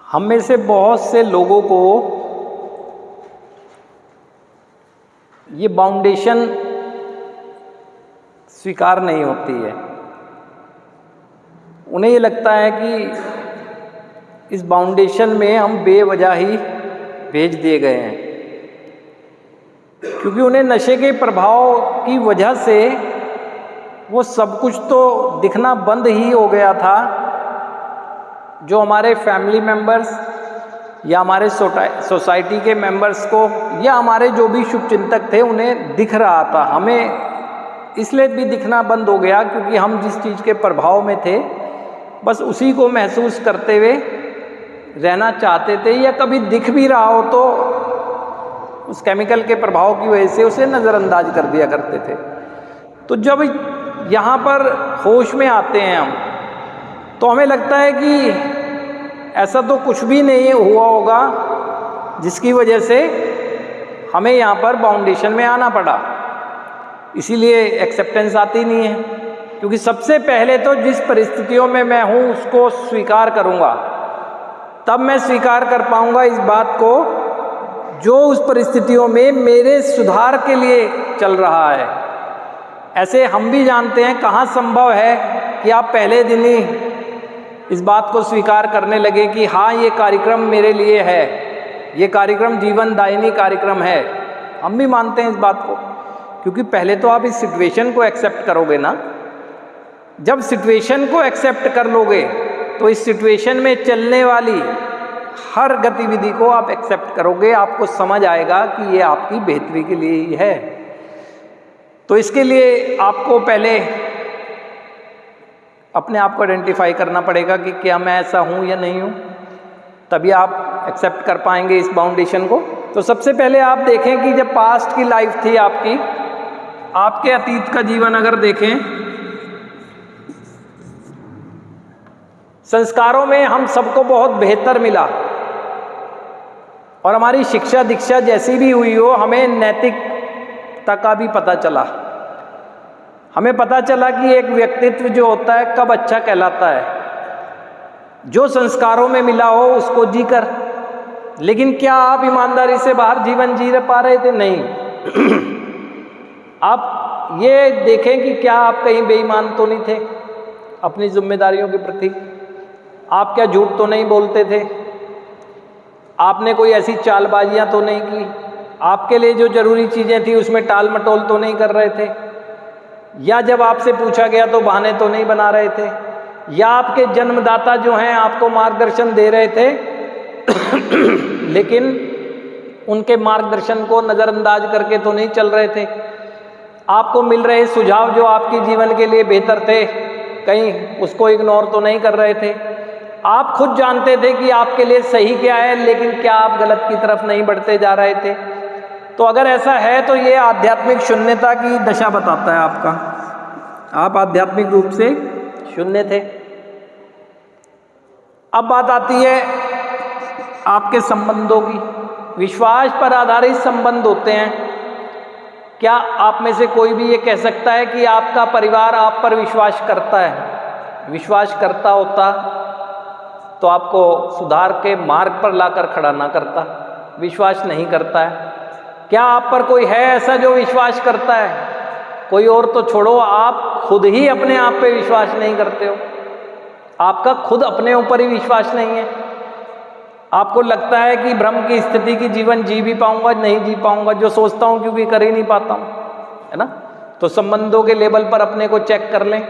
हम में से बहुत से लोगों को ये बाउंडेशन स्वीकार नहीं होती है। उन्हें ये लगता है कि इस बाउंडेशन में हम बेवजह ही भेज दिए गए हैं, क्योंकि उन्हें नशे के प्रभाव की वजह से वो सब कुछ तो दिखना बंद ही हो गया था जो हमारे फैमिली मेंबर्स या हमारे सोसाइटी के मेंबर्स को या हमारे जो भी शुभचिंतक थे उन्हें दिख रहा था। हमें इसलिए भी दिखना बंद हो गया क्योंकि हम जिस चीज़ के प्रभाव में थे बस उसी को महसूस करते हुए रहना चाहते थे, या कभी दिख भी रहा हो तो उस केमिकल के प्रभाव की वजह से उसे नज़रअंदाज कर दिया करते थे। तो जब यहाँ पर होश में आते हैं हम, तो हमें लगता है कि ऐसा तो कुछ भी नहीं हुआ होगा जिसकी वजह से हमें यहाँ पर बाउंडेशन में आना पड़ा। इसीलिए एक्सेप्टेंस आती नहीं है, क्योंकि सबसे पहले तो जिस परिस्थितियों में मैं हूँ उसको स्वीकार करूँगा, तब मैं स्वीकार कर पाऊँगा इस बात को जो उस परिस्थितियों में मेरे सुधार के लिए चल रहा है। ऐसे हम भी जानते हैं कहाँ संभव है कि आप पहले दिन ही इस बात को स्वीकार करने लगे कि हाँ, ये कार्यक्रम मेरे लिए है, ये कार्यक्रम जीवनदायिनी कार्यक्रम है। हम भी मानते हैं इस बात को, क्योंकि पहले तो आप इस सिचुएशन को एक्सेप्ट करोगे ना। जब सिचुएशन को एक्सेप्ट कर लोगे तो इस सिचुएशन में चलने वाली हर गतिविधि को आप एक्सेप्ट करोगे, आपको समझ आएगा कि ये आपकी बेहतरी के लिए ही है। तो इसके लिए आपको पहले अपने आप को आइडेंटिफाई करना पड़ेगा कि क्या मैं ऐसा हूँ या नहीं हूँ, तभी आप एक्सेप्ट कर पाएंगे इस बाउंडेशन को। तो सबसे पहले आप देखें कि जब पास्ट की लाइफ थी आपकी, आपके अतीत का जीवन अगर देखें, संस्कारों में हम सबको बहुत बेहतर मिला और हमारी शिक्षा दीक्षा जैसी भी हुई हो, हमें नैतिकता का भी पता चला। हमें पता चला कि एक व्यक्तित्व जो होता है कब अच्छा कहलाता है। जो संस्कारों में मिला हो उसको जी कर। लेकिन क्या आप ईमानदारी से बाहर जीवन जी पा रहे थे? नहीं। आप ये देखें कि क्या आप कहीं बेईमान तो नहीं थे अपनी जिम्मेदारियों के प्रति? आप क्या झूठ तो नहीं बोलते थे? आपने कोई ऐसी चालबाजियां तो नहीं की? आपके लिए जो जरूरी चीज़ें थी उसमें टाल मटोल तो नहीं कर रहे थे? या जब आपसे पूछा गया तो बहाने तो नहीं बना रहे थे? या आपके जन्मदाता जो हैं आपको मार्गदर्शन दे रहे थे लेकिन उनके मार्गदर्शन को नज़रअंदाज करके तो नहीं चल रहे थे? आपको मिल रहे सुझाव जो आपके जीवन के लिए बेहतर थे, कहीं उसको इग्नोर तो नहीं कर रहे थे? आप खुद जानते थे कि आपके लिए सही क्या है, लेकिन क्या आप गलत की तरफ नहीं बढ़ते जा रहे थे? तो अगर ऐसा है तो ये आध्यात्मिक शून्यता की दशा बताता है आपका। आप आध्यात्मिक रूप से शून्य थे। अब बात आती है आपके संबंधों की। विश्वास पर आधारित संबंध होते हैं। क्या आप में से कोई भी ये कह सकता है कि आपका परिवार आप पर विश्वास करता है? विश्वास करता होता तो आपको सुधार के मार्ग पर लाकर खड़ा ना करता। विश्वास नहीं करता है। क्या आप पर कोई है ऐसा जो विश्वास करता है? कोई और तो छोड़ो, आप खुद ही अपने आप पे विश्वास नहीं करते हो। आपका खुद अपने ऊपर ही विश्वास नहीं है। आपको लगता है कि भ्रम की स्थिति की जीवन जी भी पाऊंगा, नहीं जी पाऊंगा, जो सोचता हूं क्योंकि कर ही नहीं पाता हूं, है ना। तो संबंधों के लेवल पर अपने को चेक कर लें।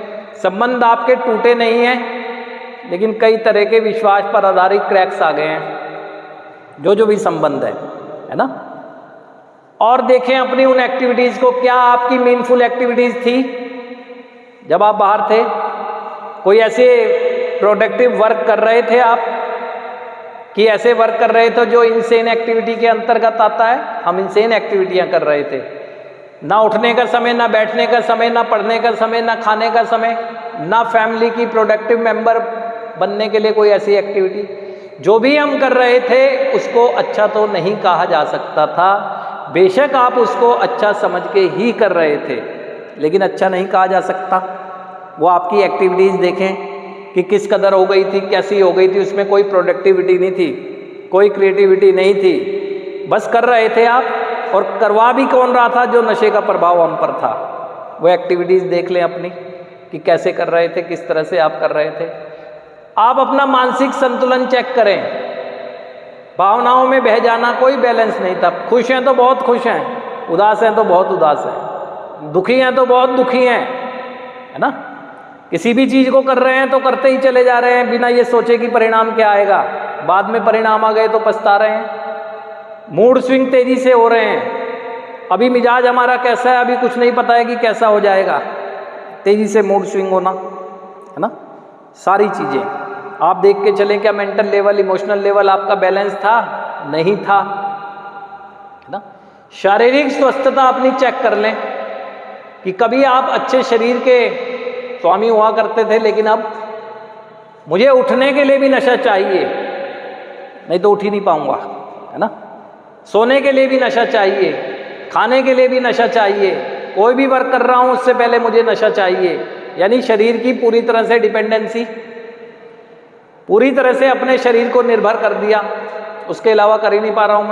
संबंध आपके टूटे नहीं हैं, लेकिन कई तरह के विश्वास पर आधारित क्रैक्स आ गए हैं जो भी संबंध है ना। और देखें अपनी उन एक्टिविटीज़ को। क्या आपकी मीनफुल एक्टिविटीज़ थी जब आप बाहर थे? कोई ऐसे प्रोडक्टिव वर्क कर रहे थे आप कि ऐसे वर्क कर रहे थे जो इनसेन एक्टिविटी के अंतर्गत आता है? हम इनसेन एक्टिविटियां कर रहे थे। ना उठने का समय, ना बैठने का समय, ना पढ़ने का समय, ना खाने का समय, ना फैमिली की प्रोडक्टिव मेंबर बनने के लिए कोई ऐसी एक्टिविटी। जो भी हम कर रहे थे उसको अच्छा तो नहीं कहा जा सकता था। बेशक आप उसको अच्छा समझ के ही कर रहे थे, लेकिन अच्छा नहीं कहा जा सकता। वो आपकी एक्टिविटीज़ देखें कि किस कदर हो गई थी, कैसी हो गई थी, उसमें कोई प्रोडक्टिविटी नहीं थी, कोई क्रिएटिविटी नहीं थी, बस कर रहे थे आप। और करवा भी कौन रहा था? जो नशे का प्रभाव हम पर था। वो एक्टिविटीज़ देख लें अपनी कि कैसे कर रहे थे, किस तरह से आप कर रहे थे। आप अपना मानसिक संतुलन चेक करें। भावनाओं में बह जाना, कोई बैलेंस नहीं था। खुश हैं तो बहुत खुश हैं, उदास हैं तो बहुत उदास हैं, दुखी हैं तो बहुत दुखी हैं, है ना। किसी भी चीज़ को कर रहे हैं तो करते ही चले जा रहे हैं बिना ये सोचे कि परिणाम क्या आएगा। बाद में परिणाम आ गए तो पछता रहे हैं। मूड स्विंग तेजी से हो रहे हैं। अभी मिजाज हमारा कैसा है, अभी कुछ नहीं पता है कि कैसा हो जाएगा। तेजी से मूड स्विंग होना, है ना। सारी चीज़ें आप देख के चलें, क्या मेंटल लेवल, इमोशनल लेवल आपका बैलेंस था? नहीं था, है ना। शारीरिक स्वस्थता अपनी चेक कर लें कि कभी आप अच्छे शरीर के स्वामी हुआ करते थे, लेकिन अब मुझे उठने के लिए भी नशा चाहिए, नहीं तो उठ ही नहीं पाऊंगा, है ना। सोने के लिए भी नशा चाहिए, खाने के लिए भी नशा चाहिए, कोई भी वर्क कर रहा हूं उससे पहले मुझे नशा चाहिए। यानी शरीर की पूरी तरह से डिपेंडेंसी, पूरी तरह से अपने शरीर को निर्भर कर दिया, उसके अलावा कर ही नहीं पा रहा हूं मैं।